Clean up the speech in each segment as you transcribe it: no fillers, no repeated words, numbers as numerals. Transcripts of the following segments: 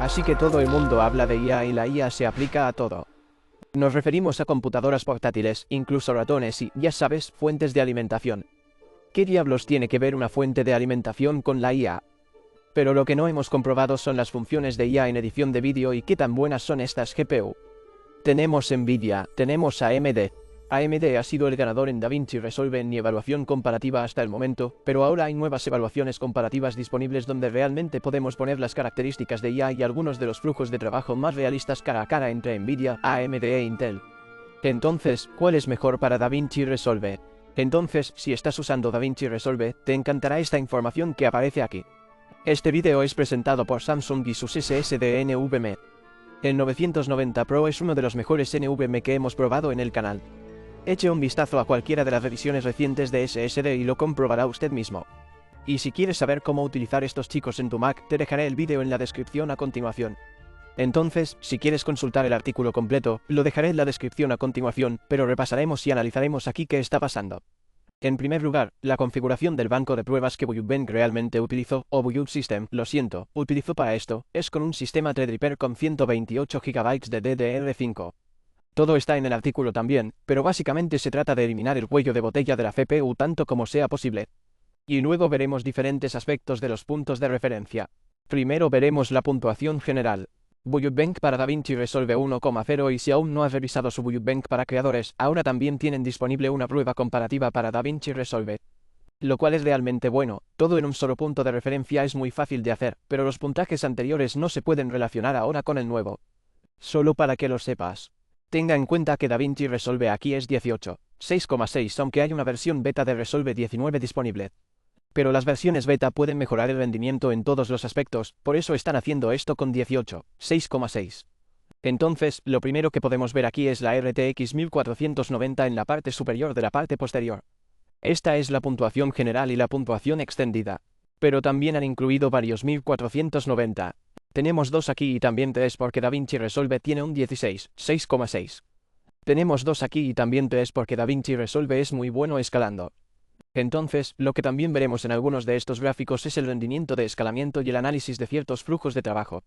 Así que todo el mundo habla de IA y la IA se aplica a todo. Nos referimos a computadoras portátiles, incluso ratones y, ya sabes, fuentes de alimentación. ¿Qué diablos tiene que ver una fuente de alimentación con la IA? Pero lo que no hemos comprobado son las funciones de IA en edición de vídeo y qué tan buenas son estas GPU. Tenemos Nvidia, tenemos AMD. AMD ha sido el ganador en DaVinci Resolve en mi evaluación comparativa hasta el momento, pero ahora hay nuevas evaluaciones comparativas disponibles donde realmente podemos poner las características de IA y algunos de los flujos de trabajo más realistas cara a cara entre Nvidia, AMD e Intel. Entonces, ¿cuál es mejor para DaVinci Resolve? Entonces, si estás usando DaVinci Resolve, te encantará esta información que aparece aquí. Este vídeo es presentado por Samsung y sus SSD NVMe. El 990 Pro es uno de los mejores NVMe que hemos probado en el canal. Eche un vistazo a cualquiera de las revisiones recientes de SSD y lo comprobará usted mismo. Y si quieres saber cómo utilizar estos chicos en tu Mac, te dejaré el vídeo en la descripción a continuación. Entonces, si quieres consultar el artículo completo, lo dejaré en la descripción a continuación, pero repasaremos y analizaremos aquí qué está pasando. En primer lugar, la configuración del banco de pruebas que Build realmente utilizó, o Build System, lo siento, utilizó para esto, es con un sistema Threadripper con 128 GB de DDR5. Todo está en el artículo también, pero básicamente se trata de eliminar el cuello de botella de la CPU tanto como sea posible. Y luego veremos diferentes aspectos de los puntos de referencia. Primero veremos la puntuación general. Buildbench para DaVinci Resolve 1,0 y si aún no has revisado su Buildbench para creadores, ahora también tienen disponible una prueba comparativa para DaVinci Resolve. Lo cual es realmente bueno, todo en un solo punto de referencia es muy fácil de hacer, pero los puntajes anteriores no se pueden relacionar ahora con el nuevo. Solo para que lo sepas. Tenga en cuenta que DaVinci Resolve aquí es 18, 6,6 aunque hay una versión beta de Resolve 19 disponible. Pero las versiones beta pueden mejorar el rendimiento en todos los aspectos, por eso están haciendo esto con 18, 6,6. Entonces, lo primero que podemos ver aquí es la RTX 1490 en la parte superior de la parte posterior. Esta es la puntuación general y la puntuación extendida. Pero también han incluido varios 1490. Tenemos dos aquí y también tres porque DaVinci Resolve tiene un 16, 6,6. Tenemos dos aquí y también tres porque DaVinci Resolve es muy bueno escalando. Entonces, lo que también veremos en algunos de estos gráficos es el rendimiento de escalamiento y el análisis de ciertos flujos de trabajo.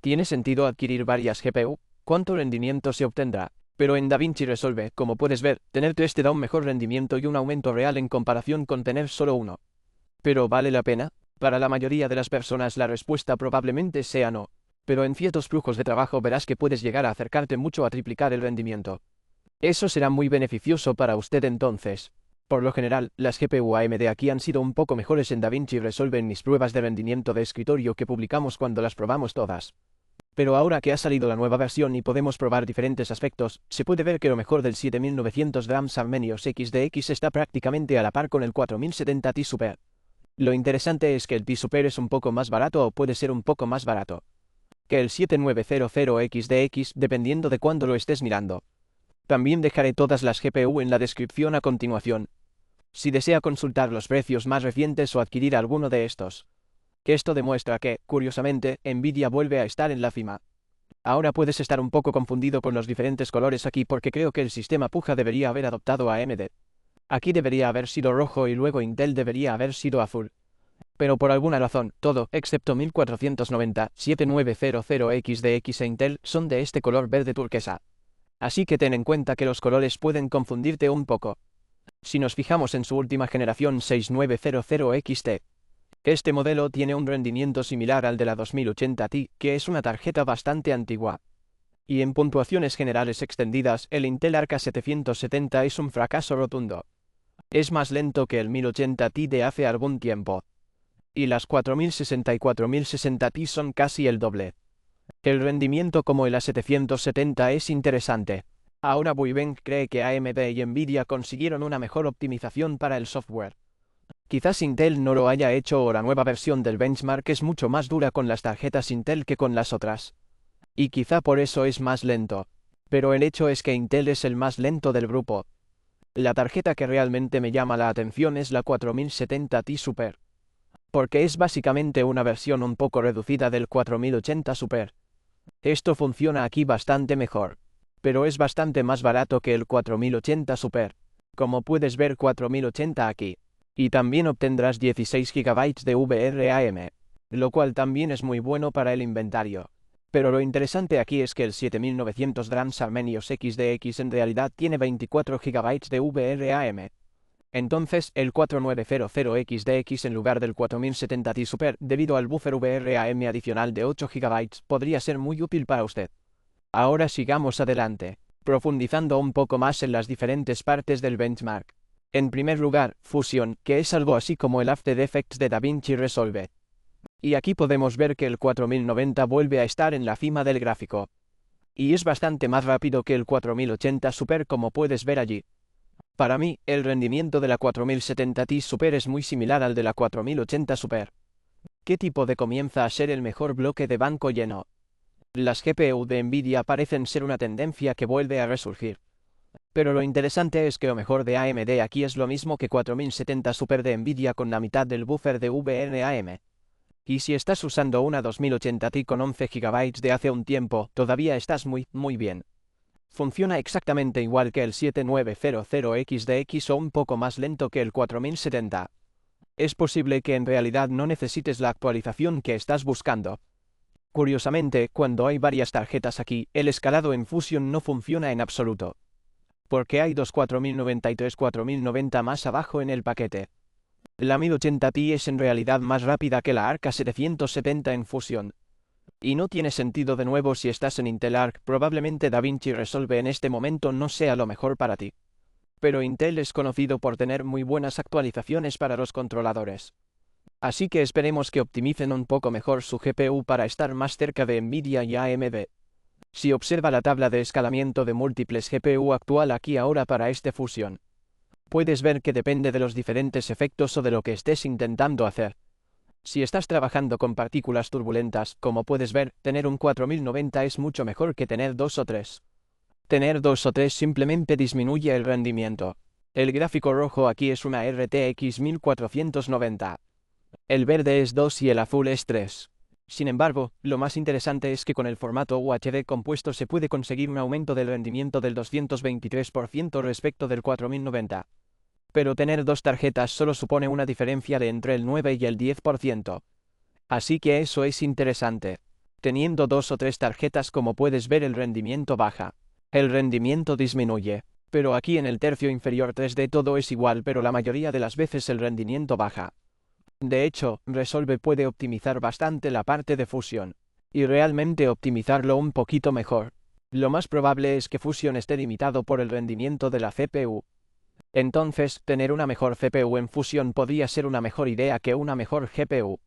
¿Tiene sentido adquirir varias GPU? ¿Cuánto rendimiento se obtendrá? Pero en DaVinci Resolve, como puedes ver, tener tres te da un mejor rendimiento y un aumento real en comparación con tener solo uno. ¿Pero vale la pena? Para la mayoría de las personas la respuesta probablemente sea no. Pero en ciertos flujos de trabajo verás que puedes llegar a acercarte mucho a triplicar el rendimiento. Eso será muy beneficioso para usted entonces. Por lo general, las GPU AMD aquí han sido un poco mejores en DaVinci Resolve en mis pruebas de rendimiento de escritorio que publicamos cuando las probamos todas. Pero ahora que ha salido la nueva versión y podemos probar diferentes aspectos, se puede ver que lo mejor del 7900 Rams Armenios XDX está prácticamente a la par con el 4070 Ti Super. Lo interesante es que el Ti Super es un poco más barato o puede ser un poco más barato que el 7900XDX dependiendo de cuándo lo estés mirando. También dejaré todas las GPU en la descripción a continuación. Si desea consultar los precios más recientes o adquirir alguno de estos. Esto demuestra que, curiosamente, Nvidia vuelve a estar en la cima. Ahora puedes estar un poco confundido con los diferentes colores aquí porque creo que el sistema Puja debería haber adoptado a AMD. Aquí debería haber sido rojo y luego Intel debería haber sido azul. Pero por alguna razón, todo, excepto 1490, 7900XDX e Intel, son de este color verde turquesa. Así que ten en cuenta que los colores pueden confundirte un poco. Si nos fijamos en su última generación 6900XT, este modelo tiene un rendimiento similar al de la 2080 Ti, que es una tarjeta bastante antigua. Y en puntuaciones generales extendidas, el Intel Arca 770 es un fracaso rotundo. Es más lento que el 1080 Ti de hace algún tiempo. Y las 4060 y 4060 Ti son casi el doble. El rendimiento como el A770 es interesante. Ahora Build cree que AMD y Nvidia consiguieron una mejor optimización para el software. Quizás Intel no lo haya hecho o la nueva versión del benchmark es mucho más dura con las tarjetas Intel que con las otras. Y quizá por eso es más lento. Pero el hecho es que Intel es el más lento del grupo. La tarjeta que realmente me llama la atención es la 4070 Ti Super. Porque es básicamente una versión un poco reducida del 4080 Super. Esto funciona aquí bastante mejor. Pero es bastante más barato que el 4080 Super. Como puedes ver 4080 aquí. Y también obtendrás 16 GB de VRAM. Lo cual también es muy bueno para el inventario. Pero lo interesante aquí es que el 7900 Drams Armenios XDX en realidad tiene 24 GB de VRAM. Entonces, el 4900XDX en lugar del 4070 Ti Super, debido al buffer VRAM adicional de 8 GB, podría ser muy útil para usted. Ahora sigamos adelante, profundizando un poco más en las diferentes partes del benchmark. En primer lugar, Fusion, que es algo así como el After Effects de DaVinci Resolve. Y aquí podemos ver que el 4090 vuelve a estar en la cima del gráfico. Y es bastante más rápido que el 4080 Super como puedes ver allí. Para mí, el rendimiento de la 4070 Ti Super es muy similar al de la 4080 Super. ¿Qué tipo de comienza a ser el mejor bloque de banco lleno? Las GPU de Nvidia parecen ser una tendencia que vuelve a resurgir. Pero lo interesante es que lo mejor de AMD aquí es lo mismo que 4070 Super de Nvidia con la mitad del buffer de VRAM. Y si estás usando una 2080 Ti con 11 GB de hace un tiempo, todavía estás muy bien. Funciona exactamente igual que el 7900XDX o un poco más lento que el 4070. Es posible que en realidad no necesites la actualización que estás buscando. Curiosamente, cuando hay varias tarjetas aquí, el escalado en Fusion no funciona en absoluto. Porque hay dos 4090 y tres 4090 más abajo en el paquete. La 1080 Ti es en realidad más rápida que la Arca 770 en Fusion. Y no tiene sentido de nuevo si estás en Intel Arc, probablemente DaVinci Resolve en este momento no sea lo mejor para ti. Pero Intel es conocido por tener muy buenas actualizaciones para los controladores. Así que esperemos que optimicen un poco mejor su GPU para estar más cerca de Nvidia y AMD. Si observa la tabla de escalamiento de múltiples GPU actual aquí ahora para este Fusion, puedes ver que depende de los diferentes efectos o de lo que estés intentando hacer. Si estás trabajando con partículas turbulentas, como puedes ver, tener un 4090 es mucho mejor que tener 2 o 3. Tener 2 o 3 simplemente disminuye el rendimiento. El gráfico rojo aquí es una RTX 1490. El verde es 2 y el azul es 3. Sin embargo, lo más interesante es que con el formato UHD compuesto se puede conseguir un aumento del rendimiento del 223% respecto del 4090. Pero tener dos tarjetas solo supone una diferencia de entre el 9 y el 10%. Así que eso es interesante. Teniendo 2 o 3 tarjetas como puedes ver el rendimiento baja. El rendimiento disminuye. Pero aquí en el tercio inferior 3D todo es igual pero la mayoría de las veces el rendimiento baja. De hecho, Resolve puede optimizar bastante la parte de Fusion. Y realmente optimizarlo un poquito mejor. Lo más probable es que Fusion esté limitado por el rendimiento de la CPU. Entonces, tener una mejor CPU en Fusion podría ser una mejor idea que una mejor GPU.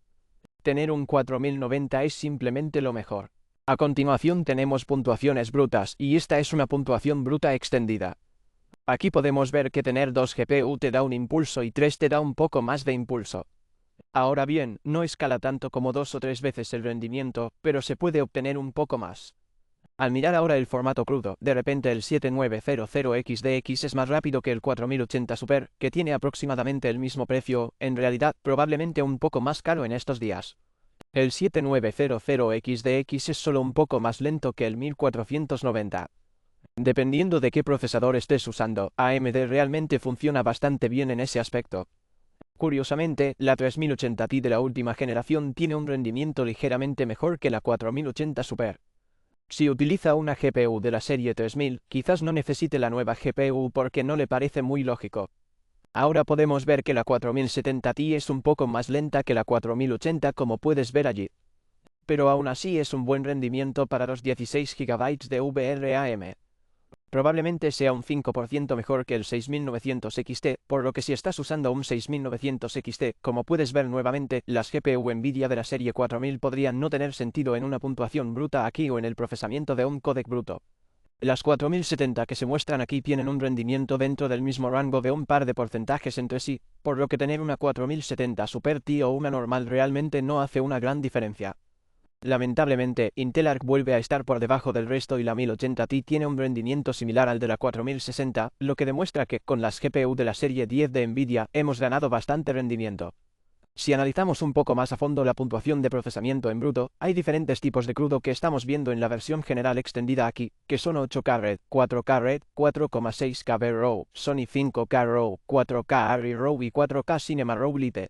Tener un 4090 es simplemente lo mejor. A continuación tenemos puntuaciones brutas, y esta es una puntuación bruta extendida. Aquí podemos ver que tener 2 GPU te da un impulso y 3 te da un poco más de impulso. Ahora bien, no escala tanto como 2 o 3 veces el rendimiento, pero se puede obtener un poco más. Al mirar ahora el formato crudo, de repente el 7900XDX es más rápido que el 4080 Super, que tiene aproximadamente el mismo precio, en realidad probablemente un poco más caro en estos días. El 7900XDX es solo un poco más lento que el 1490. Dependiendo de qué procesador estés usando, AMD realmente funciona bastante bien en ese aspecto. Curiosamente, la 3080 Ti de la última generación tiene un rendimiento ligeramente mejor que la 4080 Super. Si utiliza una GPU de la serie 3000, quizás no necesite la nueva GPU porque no le parece muy lógico. Ahora podemos ver que la 4070 Ti es un poco más lenta que la 4080 como puedes ver allí. Pero aún así es un buen rendimiento para los 16 GB de VRAM. Probablemente sea un 5% mejor que el 6900 XT, por lo que si estás usando un 6900 XT, como puedes ver nuevamente, las GPU Nvidia de la serie 4000 podrían no tener sentido en una puntuación bruta aquí o en el procesamiento de un códec bruto. Las 4070 que se muestran aquí tienen un rendimiento dentro del mismo rango de un par de porcentajes entre sí, por lo que tener una 4070 Super Ti o una normal realmente no hace una gran diferencia. Lamentablemente, Intel Arc vuelve a estar por debajo del resto y la 1080 Ti tiene un rendimiento similar al de la 4060, lo que demuestra que, con las GPU de la serie 10 de Nvidia, hemos ganado bastante rendimiento. Si analizamos un poco más a fondo la puntuación de procesamiento en bruto, hay diferentes tipos de crudo que estamos viendo en la versión general extendida aquí, que son 8K Red, 4K Red, 4,6K V-RAW, Sony 5K RAW, 4K Arri RAW y 4K Cinema RAW Lite.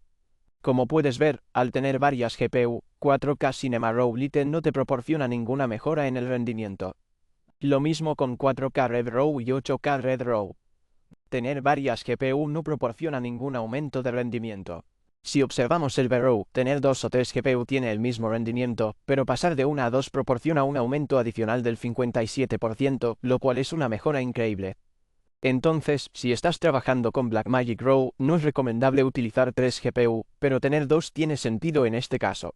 Como puedes ver, al tener varias GPU, 4K Cinema Raw Lite no te proporciona ninguna mejora en el rendimiento. Lo mismo con 4K Red Raw y 8K Red Raw. Tener varias GPU no proporciona ningún aumento de rendimiento. Si observamos el VRAW, tener 2 o 3 GPU tiene el mismo rendimiento, pero pasar de 1 a 2 proporciona un aumento adicional del 57%, lo cual es una mejora increíble. Entonces, si estás trabajando con Blackmagic Raw, no es recomendable utilizar 3 GPU, pero tener 2 tiene sentido en este caso.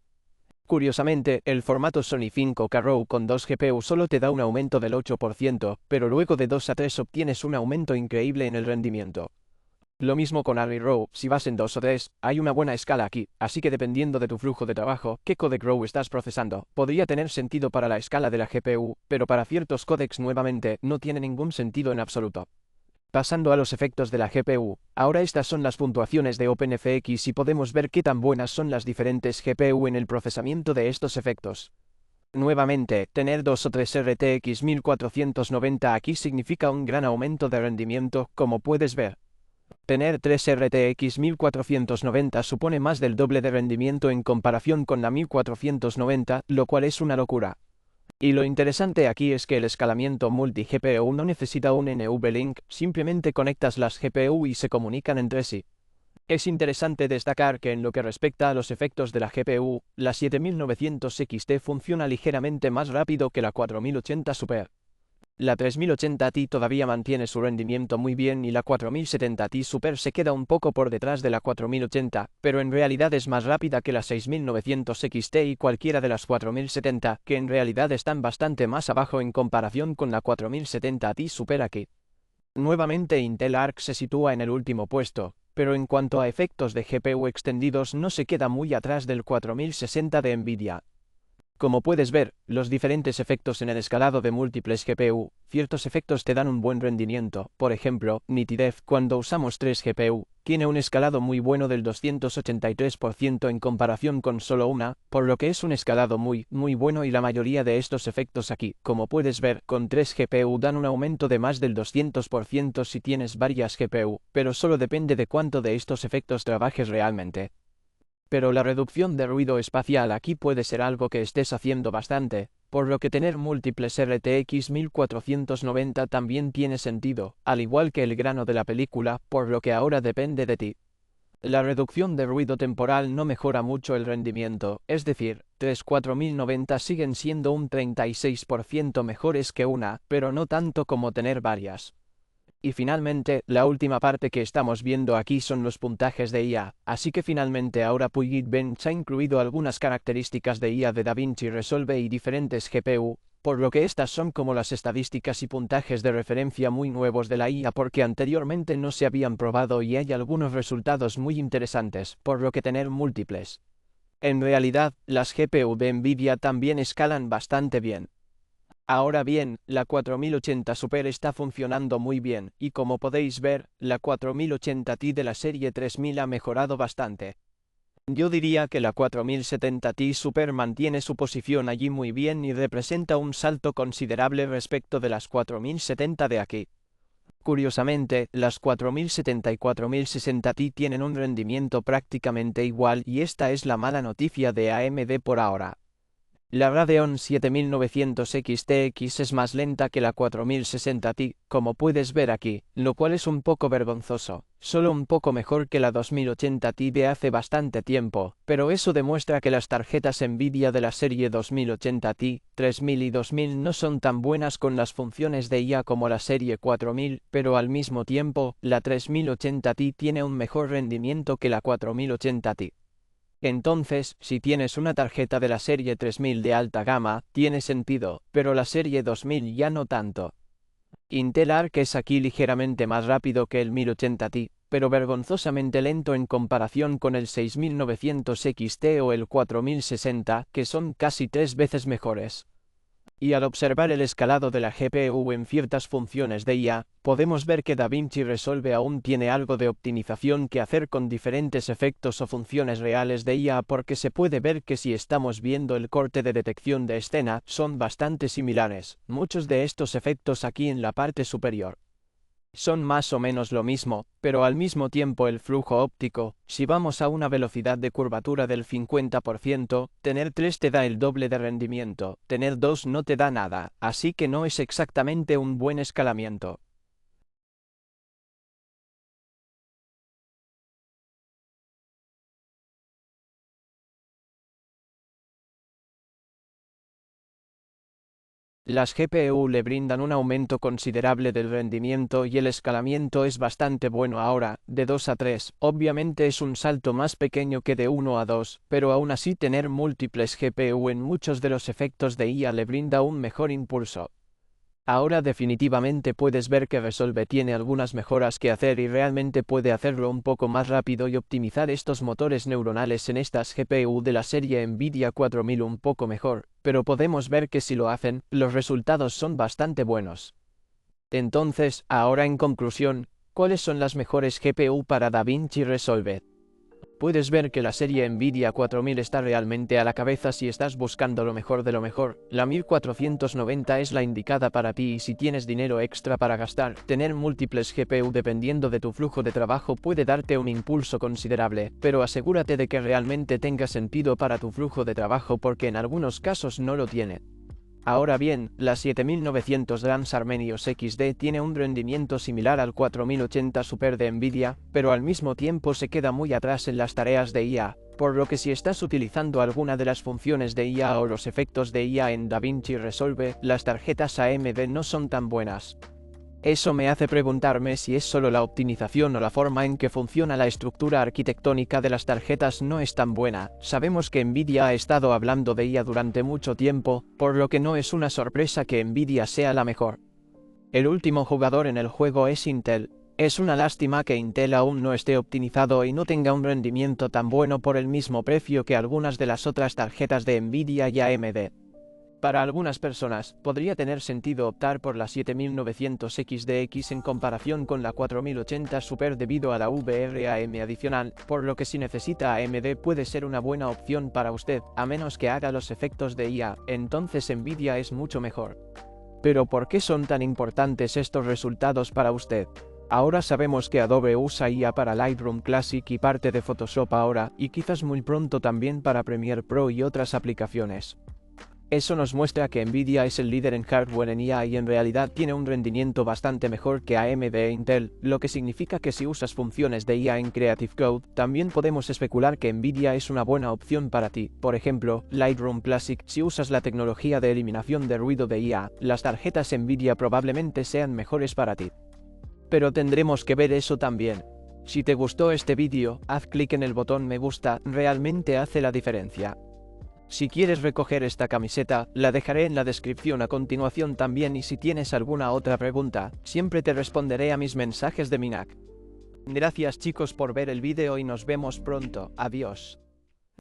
Curiosamente, el formato Sony 5K Raw con 2 GPU solo te da un aumento del 8%, pero luego de 2 a 3 obtienes un aumento increíble en el rendimiento. Lo mismo con Arri Raw, si vas en 2 o 3, hay una buena escala aquí, así que dependiendo de tu flujo de trabajo, qué codec Raw estás procesando, podría tener sentido para la escala de la GPU, pero para ciertos codecs nuevamente no tiene ningún sentido en absoluto. Pasando a los efectos de la GPU, ahora estas son las puntuaciones de OpenFX y podemos ver qué tan buenas son las diferentes GPU en el procesamiento de estos efectos. Nuevamente, tener 2 o 3 RTX 1490 aquí significa un gran aumento de rendimiento, como puedes ver. Tener 3 RTX 1490 supone más del doble de rendimiento en comparación con la 1490, lo cual es una locura. Y lo interesante aquí es que el escalamiento multi-GPU no necesita un NVLink, simplemente conectas las GPU y se comunican entre sí. Es interesante destacar que en lo que respecta a los efectos de la GPU, la 7900 XT funciona ligeramente más rápido que la 4080 Super. La 3080 Ti todavía mantiene su rendimiento muy bien y la 4070 Ti Super se queda un poco por detrás de la 4080, pero en realidad es más rápida que la 6900 XT y cualquiera de las 4070, que en realidad están bastante más abajo en comparación con la 4070 Ti Super aquí. Nuevamente Intel Arc se sitúa en el último puesto, pero en cuanto a efectos de GPU extendidos no se queda muy atrás del 4060 de Nvidia. Como puedes ver, los diferentes efectos en el escalado de múltiples GPU, ciertos efectos te dan un buen rendimiento, por ejemplo, nitidez cuando usamos 3 GPU, tiene un escalado muy bueno del 283% en comparación con solo una, por lo que es un escalado muy bueno y la mayoría de estos efectos aquí, como puedes ver, con 3 GPU dan un aumento de más del 200% si tienes varias GPU, pero solo depende de cuánto de estos efectos trabajes realmente. Pero la reducción de ruido espacial aquí puede ser algo que estés haciendo bastante, por lo que tener múltiples RTX 1490 también tiene sentido, al igual que el grano de la película, por lo que ahora depende de ti. La reducción de ruido temporal no mejora mucho el rendimiento, es decir, 4090 siguen siendo un 36% mejores que una, pero no tanto como tener varias. Y finalmente, la última parte que estamos viendo aquí son los puntajes de IA, así que finalmente ahora Puget Bench ha incluido algunas características de IA de DaVinci Resolve y diferentes GPU, por lo que estas son como las estadísticas y puntajes de referencia muy nuevos de la IA porque anteriormente no se habían probado y hay algunos resultados muy interesantes, por lo que tener múltiples. En realidad, las GPU de Nvidia también escalan bastante bien. Ahora bien, la 4080 Super está funcionando muy bien, y como podéis ver, la 4080 Ti de la serie 3000 ha mejorado bastante. Yo diría que la 4070 Ti Super mantiene su posición allí muy bien y representa un salto considerable respecto de las 4070 de aquí. Curiosamente, las 4070 y 4060 Ti tienen un rendimiento prácticamente igual y esta es la mala noticia de AMD por ahora. La Radeon 7900 XTX es más lenta que la 4060 Ti, como puedes ver aquí, lo cual es un poco vergonzoso, solo un poco mejor que la 2080 Ti de hace bastante tiempo, pero eso demuestra que las tarjetas Nvidia de la serie 2080 Ti, 3000 y 2000 no son tan buenas con las funciones de IA como la serie 4000, pero al mismo tiempo, la 3080 Ti tiene un mejor rendimiento que la 4080 Ti. Entonces, si tienes una tarjeta de la serie 3000 de alta gama, tiene sentido, pero la serie 2000 ya no tanto. Intel Arc es aquí ligeramente más rápido que el 1080 Ti, pero vergonzosamente lento en comparación con el 6900 XT o el 4060, que son casi 3 veces mejores. Y al observar el escalado de la GPU en ciertas funciones de IA, podemos ver que DaVinci Resolve aún tiene algo de optimización que hacer con diferentes efectos o funciones reales de IA porque se puede ver que si estamos viendo el corte de detección de escena, son bastante similares, muchos de estos efectos aquí en la parte superior. Son más o menos lo mismo, pero al mismo tiempo el flujo óptico, si vamos a una velocidad de curvatura del 50%, tener 3 te da el doble de rendimiento, tener 2 no te da nada, así que no es exactamente un buen escalamiento. Las GPU le brindan un aumento considerable del rendimiento y el escalamiento es bastante bueno ahora, de 2 a 3, obviamente es un salto más pequeño que de 1 a 2, pero aún así tener múltiples GPU en muchos de los efectos de IA le brinda un mejor impulso. Ahora definitivamente puedes ver que Resolve tiene algunas mejoras que hacer y realmente puede hacerlo un poco más rápido y optimizar estos motores neuronales en estas GPU de la serie Nvidia 4000 un poco mejor, pero podemos ver que si lo hacen, los resultados son bastante buenos. Entonces, ahora en conclusión, ¿cuáles son las mejores GPU para DaVinci Resolve? Puedes ver que la serie Nvidia 4000 está realmente a la cabeza si estás buscando lo mejor de lo mejor. La 1490 es la indicada para ti y si tienes dinero extra para gastar, tener múltiples GPU dependiendo de tu flujo de trabajo puede darte un impulso considerable, pero asegúrate de que realmente tenga sentido para tu flujo de trabajo porque en algunos casos no lo tiene. Ahora bien, la 7900 Grams Armenios XD tiene un rendimiento similar al 4080 Super de Nvidia, pero al mismo tiempo se queda muy atrás en las tareas de IA, por lo que si estás utilizando alguna de las funciones de IA o los efectos de IA en DaVinci Resolve, las tarjetas AMD no son tan buenas. Eso me hace preguntarme si es solo la optimización o la forma en que funciona la estructura arquitectónica de las tarjetas no es tan buena. Sabemos que Nvidia ha estado hablando de ella durante mucho tiempo, por lo que no es una sorpresa que Nvidia sea la mejor. El último jugador en el juego es Intel. Es una lástima que Intel aún no esté optimizado y no tenga un rendimiento tan bueno por el mismo precio que algunas de las otras tarjetas de Nvidia y AMD. Para algunas personas, podría tener sentido optar por la 7900 XDX en comparación con la 4080 Super debido a la VRAM adicional, por lo que si necesita AMD puede ser una buena opción para usted, a menos que haga los efectos de IA, entonces Nvidia es mucho mejor. Pero ¿por qué son tan importantes estos resultados para usted? Ahora sabemos que Adobe usa IA para Lightroom Classic y parte de Photoshop ahora, y quizás muy pronto también para Premiere Pro y otras aplicaciones. Eso nos muestra que Nvidia es el líder en hardware en IA y en realidad tiene un rendimiento bastante mejor que AMD e Intel, lo que significa que si usas funciones de IA en Creative Cloud, también podemos especular que Nvidia es una buena opción para ti. Por ejemplo, Lightroom Classic, si usas la tecnología de eliminación de ruido de IA, las tarjetas Nvidia probablemente sean mejores para ti. Pero tendremos que ver eso también. Si te gustó este vídeo, haz clic en el botón me gusta, realmente hace la diferencia. Si quieres recoger esta camiseta, la dejaré en la descripción a continuación también y si tienes alguna otra pregunta, siempre te responderé a mis mensajes de Minac. Gracias chicos por ver el vídeo y nos vemos pronto, adiós.